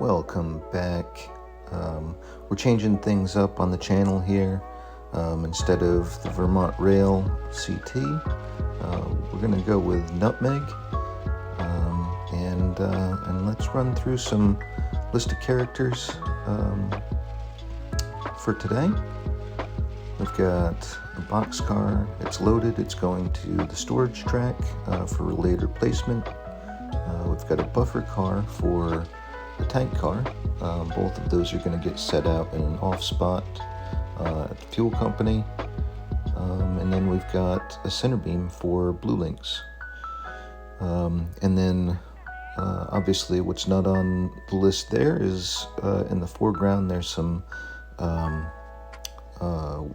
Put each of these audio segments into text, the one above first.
Welcome back. We're changing things up on the channel here. Instead of the Vermont Rail CT, we're going to go with Nutmeg. And let's run through some list of characters for today. We've got a boxcar. It's loaded. It's going to the storage track for later placement. We've got a buffer car for the tank car. Both of those are going to get set out in an off spot at the fuel company. And then we've got a center beam for Blue Links. And then obviously what's not on the list there is in the foreground there's some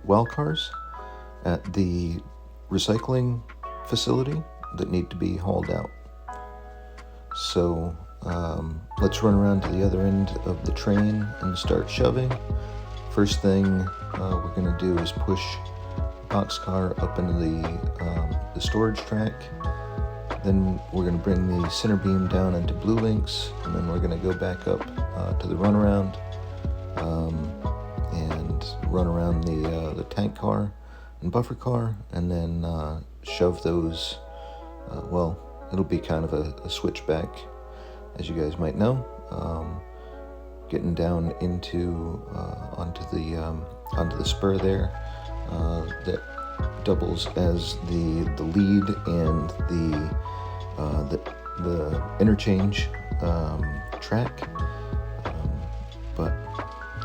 well cars at the recycling facility that need to be hauled out. So let's run around to the other end of the train and start shoving. First thing we're going to do is push the boxcar up into the storage track. Then we're going to bring the center beam down into Blue Links, and then we're going to go back up to the runaround and run around the tank car and buffer car, and then shove those. Well, it'll be kind of a switchback, as you guys might know, getting down into onto the spur there that doubles as the lead and the interchange track,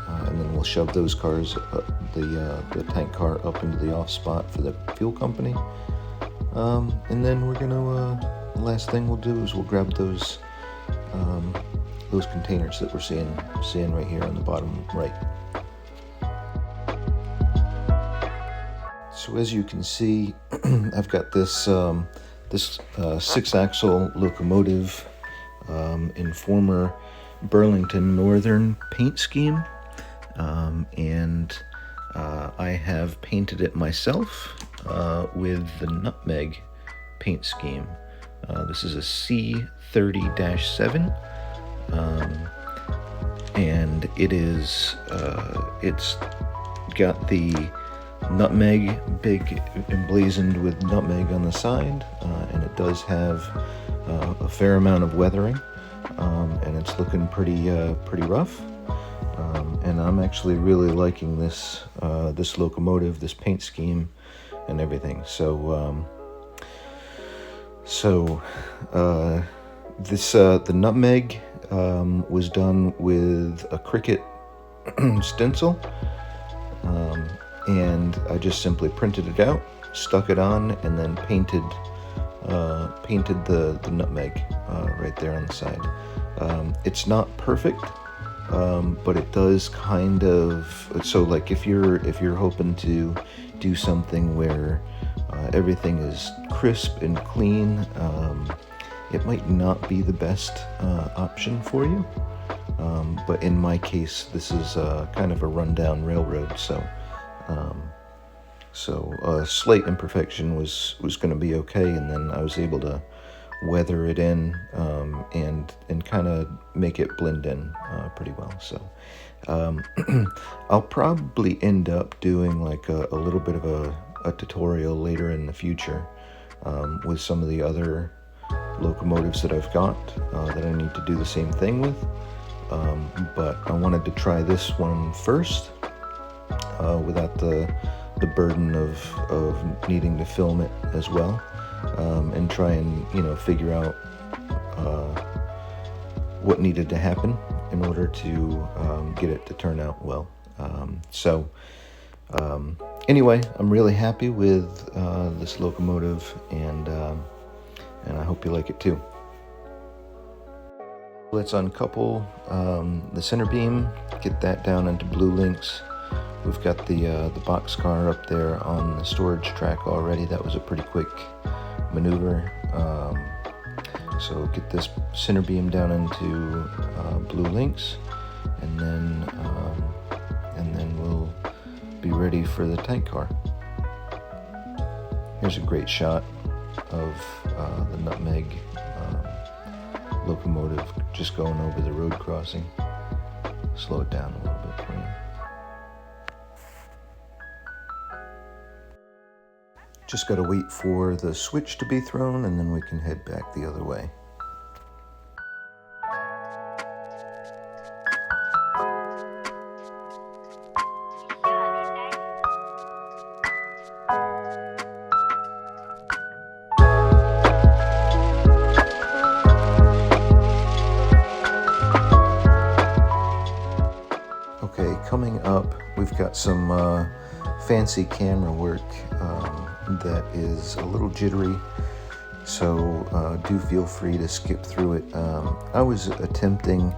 and then we'll shove those cars, the tank car, up into the off spot for the fuel company, and then we're gonna. The last thing we'll do is we'll grab those containers that we're seeing right here on the bottom right. So as you can see, I've got this 6-axle locomotive in former Burlington Northern paint scheme, and I have painted it myself with the Nutmeg paint scheme. This is a C30-7, and it's got the nutmeg, big emblazoned with nutmeg on the side, and it does have a fair amount of weathering, and it's looking pretty rough. And I'm actually really liking this locomotive, this paint scheme, and everything. The nutmeg was done with a Cricut stencil, and I just simply printed it out, stuck it on, and then painted the nutmeg right there on the side. It's not perfect, but it does kind of. So like if you're hoping to do something where everything is crisp and clean, it might not be the best option for you, but in my case this is kind of a rundown railroad, so a slight imperfection was going to be okay, and then I was able to weather it in and kind of make it blend in pretty well. So I'll probably end up doing like a little bit of a tutorial later in the future with some of the other locomotives that I've got that I need to do the same thing with, but I wanted to try this one first without the burden of needing to film it as well, and try and figure out what needed to happen in order to get it to turn out well. Anyway, I'm really happy with this locomotive, and I hope you like it too. Let's uncouple the center beam, get that down into Blue Links. We've got the boxcar up there on the storage track already. That was a pretty quick maneuver. So get this center beam down into Blue Links, and then we'll be ready for the tank car. Here's a great shot of the Nutmeg locomotive just going over the road crossing. slow it down a little bit for you. Just got to wait for the switch to be thrown, and then we can head back the other way. Okay, coming up, we've got some fancy camera work that is a little jittery, so do feel free to skip through it. I was attempting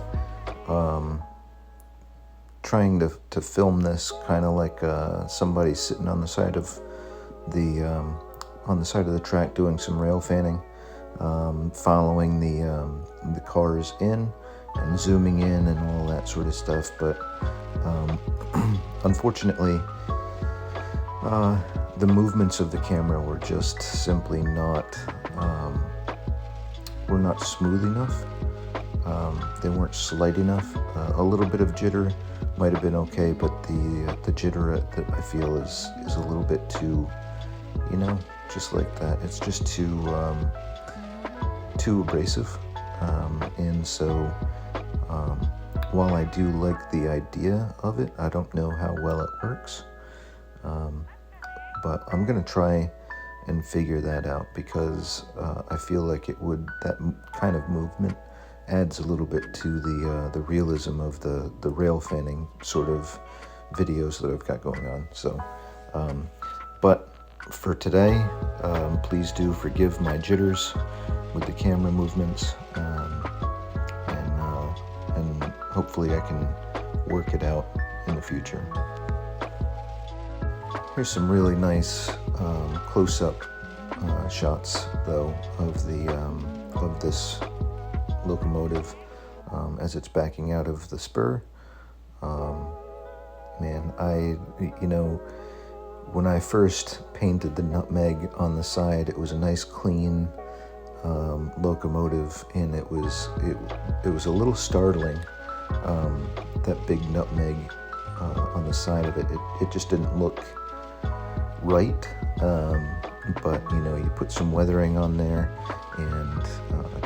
trying to film this kind of like somebody sitting on the side of the track doing some rail fanning, following the cars in and zooming in and all that sort of stuff, but unfortunately the movements of the camera were just simply not smooth enough. They weren't slight enough. A little bit of jitter might have been okay, but the jitter that I feel is a little bit too, just like that. It's just too abrasive, and so while I do like the idea of it, I don't know how well it works. But I'm gonna try and figure that out, because I feel like that kind of movement adds a little bit to the realism of the rail fanning sort of videos that I've got going on. So, but for today, please do forgive my jitters with the camera movements, and hopefully I can work it out in the future. Here's some really nice close-up shots, though, of this locomotive as it's backing out of the spur. Man, when I first painted the Nutmeg on the side, it was a nice clean locomotive, and it was a little startling, that big Nutmeg on the side of it. It just didn't look right, but you put some weathering on there and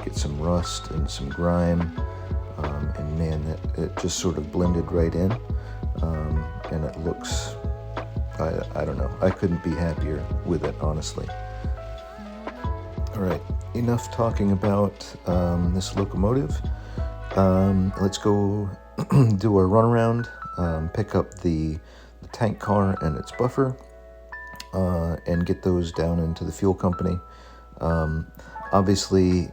get some rust and some grime, and man, it just sort of blended right in, and it looks, I don't know, I couldn't be happier with it, honestly. All right, enough talking about this locomotive. Let's go do a run around, pick up the tank car and its buffer, and get those down into the fuel company. Obviously,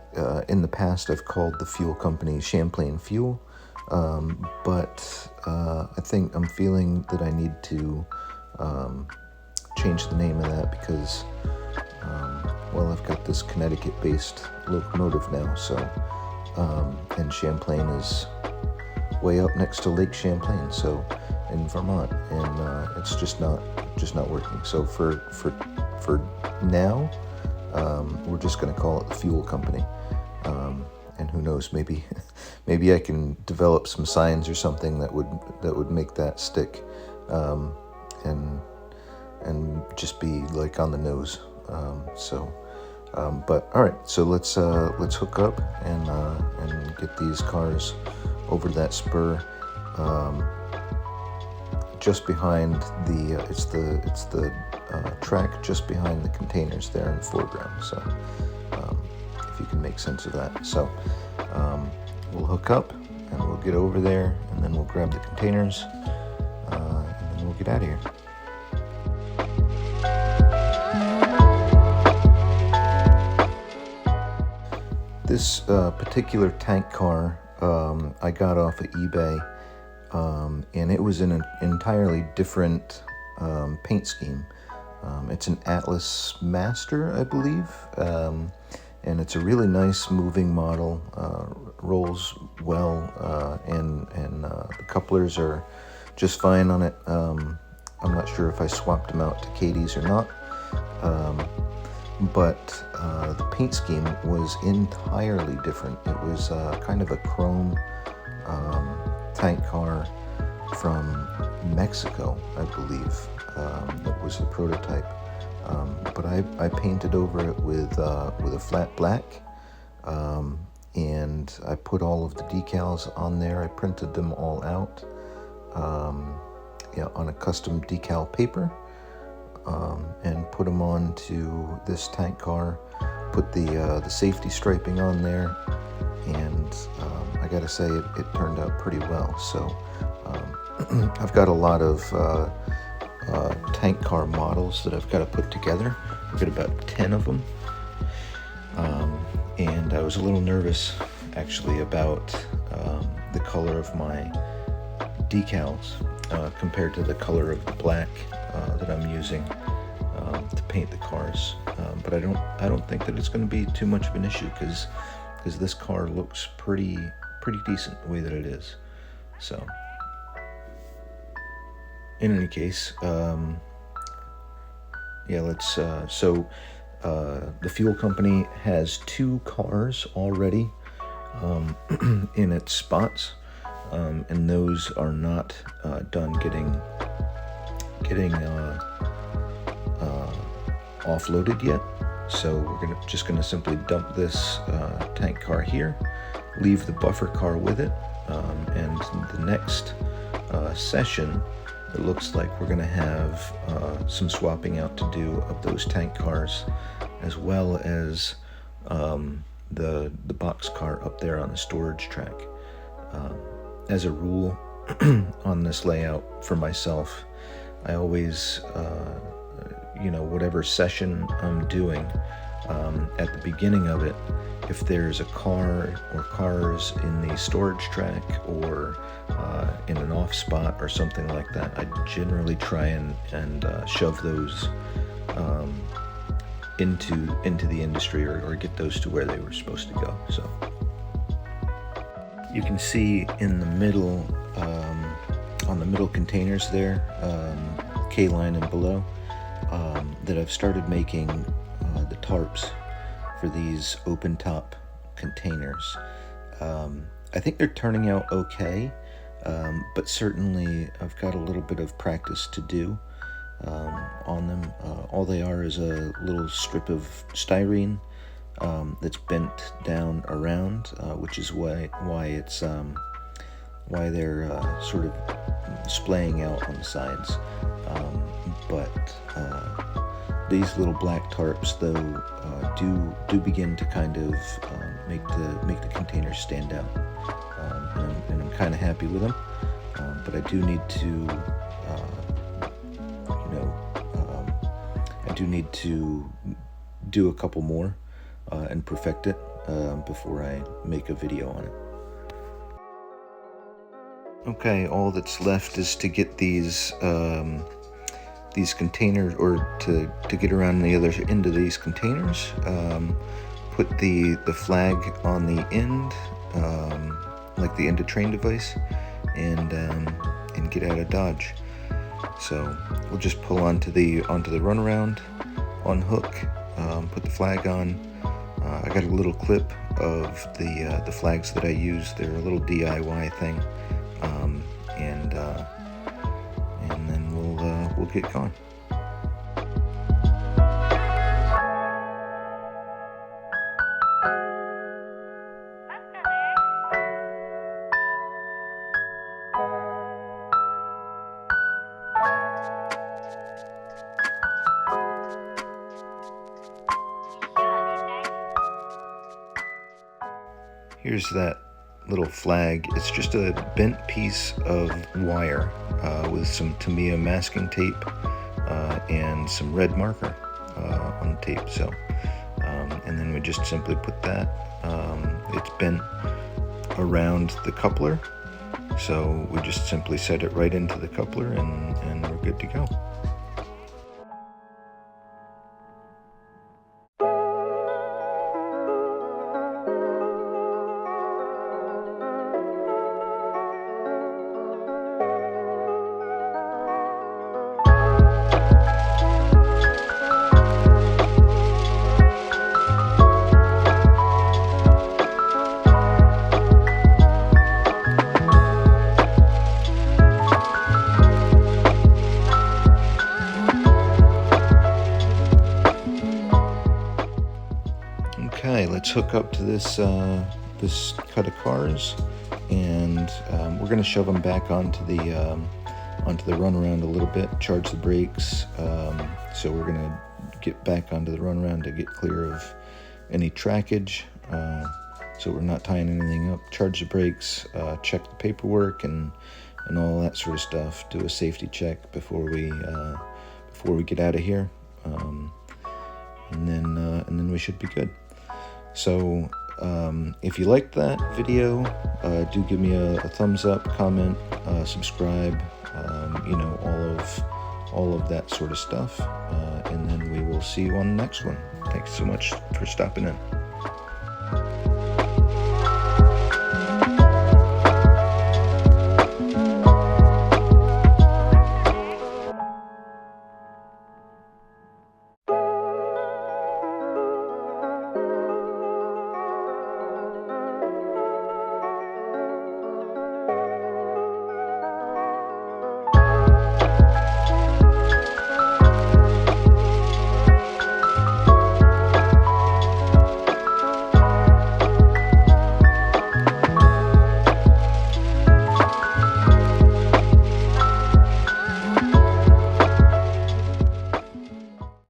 in the past, I've called the fuel company Champlain Fuel, but I think I'm feeling that I need to change the name of that, because, I've got this Connecticut-based locomotive now, so, and Champlain is way up next to Lake Champlain, so in Vermont, and it's just not working. So for now, we're just going to call it the fuel company, and who knows, maybe I can develop some signs or something that would make that stick, and just be like on the nose. But all right, so let's hook up and get these cars over that spur, just behind it's the track just behind the containers there in the foreground. So if you can make sense of that. So we'll hook up and we'll get over there, and then we'll grab the containers, and then we'll get out of here. This particular tank car I got off of eBay, and it was in an entirely different paint scheme. It's an Atlas Master, I believe, and it's a really nice moving model, rolls well, and the couplers are just fine on it. I'm not sure if I swapped them out to Katie's or not, but the paint scheme was entirely different. It was kind of a chrome tank car from Mexico, I believe. That was the prototype. But I painted over it with a flat black, and I put all of the decals on there. I printed them all out on a custom decal paper, and put them onto this tank car. Put the safety striping on there, and I gotta say it turned out pretty well. So I've got a lot of tank car models that I've got to put together. I've got about 10 of them, and I was a little nervous actually about the color of my decals compared to the color of the black that I'm using to paint the cars, but I don't think that it's going to be too much of an issue because this car looks pretty decent the way that it is. So in any case, the fuel company has 2 cars already in its spots, and those are not done getting offloaded yet. So we're just gonna simply dump this tank car here, leave the buffer car with it, and the next session, it looks like we're going to have some swapping out to do of those tank cars, as well as the box car up there on the storage track. As a rule on this layout for myself, I always, whatever session I'm doing, at the beginning of it, if there's a car or cars in the storage track or in an off spot or something like that, I generally try and shove those into the industry or get those to where they were supposed to go. So you can see in the middle, on the middle containers there, K-line and below, that I've started making the tarps for these open top containers. I think they're turning out okay, but certainly I've got a little bit of practice to do on them. All they are is a little strip of styrene that's bent down around, which is why it's why they're sort of splaying out on the sides. But these little black tarps, though, do begin to kind of make the containers stand out, and I'm kind of happy with them. But I do need to, do a couple more and perfect it before I make a video on it. Okay, all that's left is to get these containers, or to get around the other end of these containers, put the flag on the end, like the end of train device, and get out of Dodge. So we'll just pull onto the runaround, unhook, put the flag on. I got a little clip of the flags that I use. They're a little DIY thing, and then we'll get going. Here's that little flag. It's just a bent piece of wire with some Tamiya masking tape and some red marker on the tape. So, and then we just simply put that. It's bent around the coupler, so we just simply set it right into the coupler, and we're good to go. Okay, let's hook up to this this cut of cars, and we're going to shove them back onto the runaround a little bit, charge the brakes. So we're going to get back onto the runaround to get clear of any trackage, so we're not tying anything up. Charge the brakes, check the paperwork, and all that sort of stuff. Do a safety check before we get out of here, and then we should be good. So if you liked that video, do give me a thumbs up, comment, subscribe, all of that sort of stuff, and then we will see you on the next one. Thanks so much for stopping in.